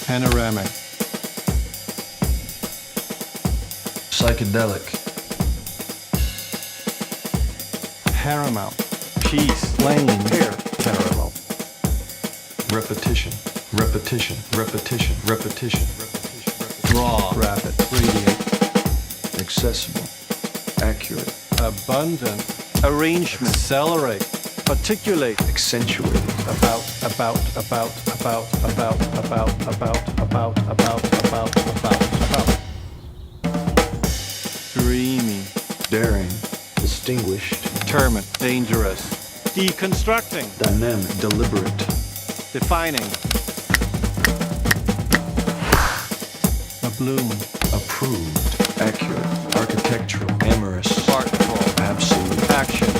panoramic, psychedelic, paramount, peace, plain, pair, parallel, repetition, repetition, repetition, repetition, repetition, raw, rapid, radiant, accessible, accurate, abundant, arrangement, accelerate, articulate, accentuated, about, dreamy, daring, distinguished, determined, dangerous, deconstructing, dynamic, deliberate, defining, a bloom, approved, accurate, architectural, amorous, artful, absolute, action,